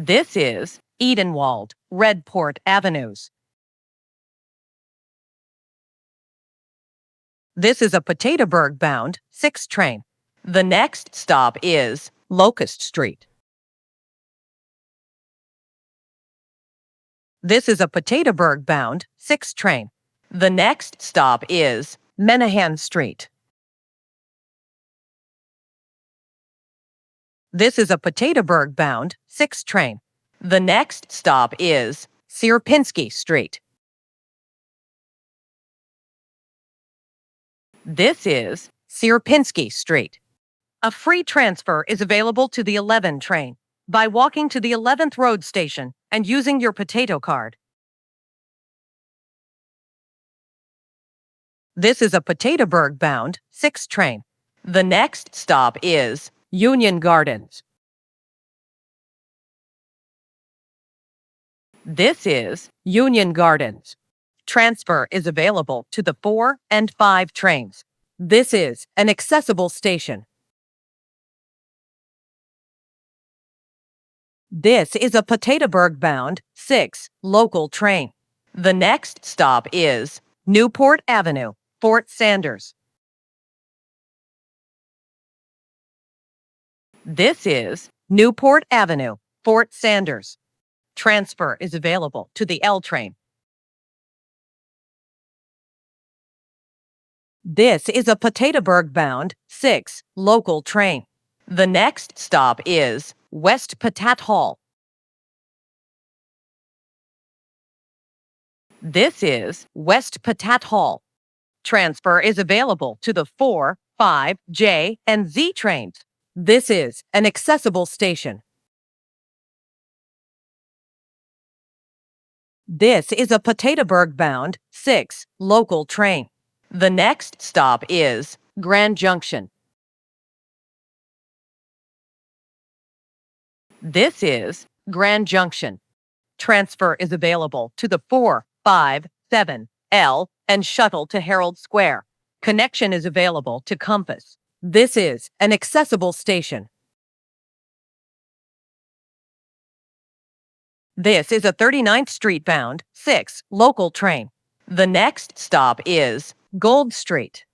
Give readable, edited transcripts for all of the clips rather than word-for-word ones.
This is Edenwald, Redport Avenues. This is a Potatobound 6 train. The next stop is Locust Street. This is a Potatobound 6 train. The next stop is Menahan Street. This is a Potatobound 6 train. The next stop is Sierpinski Street. This is Sierpinski Street. A free transfer is available to the 11 train by walking to the 11th road station and using your potato card. This is a Potatobound 6 train. The next stop is Union Gardens. This is Union Gardens. Transfer is available to the 4 and 5 trains. This is an accessible station. This is a Potatobound 6 local train. The next stop is Newport Avenue, Fort Sanders. This is Newport Avenue, Fort Sanders. Transfer is available to the L train. This is a Potatobound 6 local train. The next stop is West Patat Hall. This is West Patat Hall. Transfer is available to the 4, 5, J, and Z trains. This is an accessible station. This is a Potatobound 6 local train. The next stop is Grand Junction. This is Grand Junction. Transfer is available to the 4, 5, 7, L, and shuttle to Herald Square. Connection is available to Compass. This is an accessible station. This is a 39th Street bound 6 local train. The next stop is Gold Street.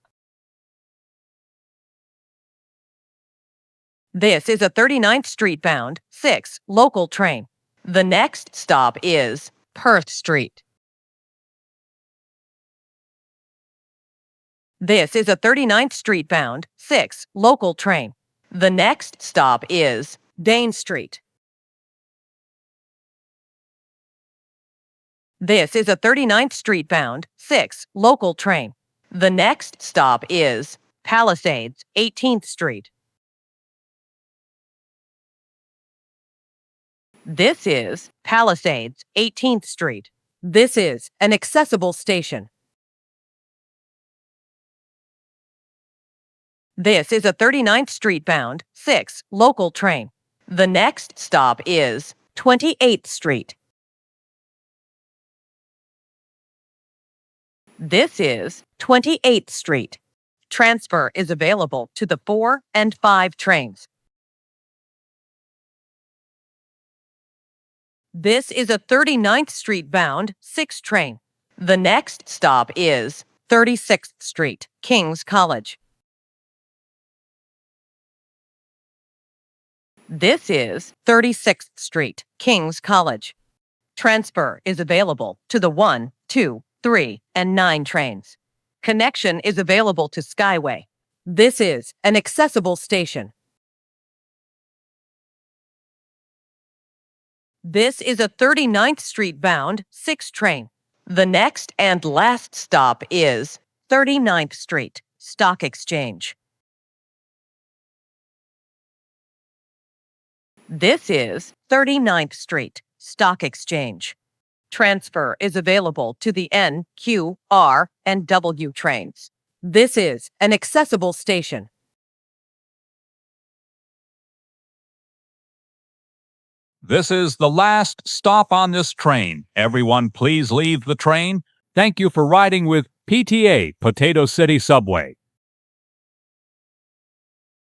This is a 39th Street bound 6 local train. The next stop is Perth Street. This is a 39th Street bound 6 local train. The next stop is Dane Street. This is a 39th Street bound 6 local train. The next stop is Palisades 18th Street. This is Palisades 18th Street. This is an accessible station. This is a 39th Street bound 6 local train. The next stop is 28th Street. This is 28th Street. Transfer is available to the 4 and 5 trains. This is a 39th Street bound 6 train. The next stop is 36th Street, King's College. This is 36th Street, King's College. Transfer is available to the 1, 2, 3, and 9 trains. Connection is available to Skyway. This is an accessible station. This is a 39th Street bound 6 train. The next and last stop is 39th Street, Stock Exchange. This is 39th Street, Stock Exchange. Transfer is available to the N, Q, R, and W trains. This is an accessible station. This is the last stop on this train. Everyone, please leave the train. Thank you for riding with PTA, Potato City Subway.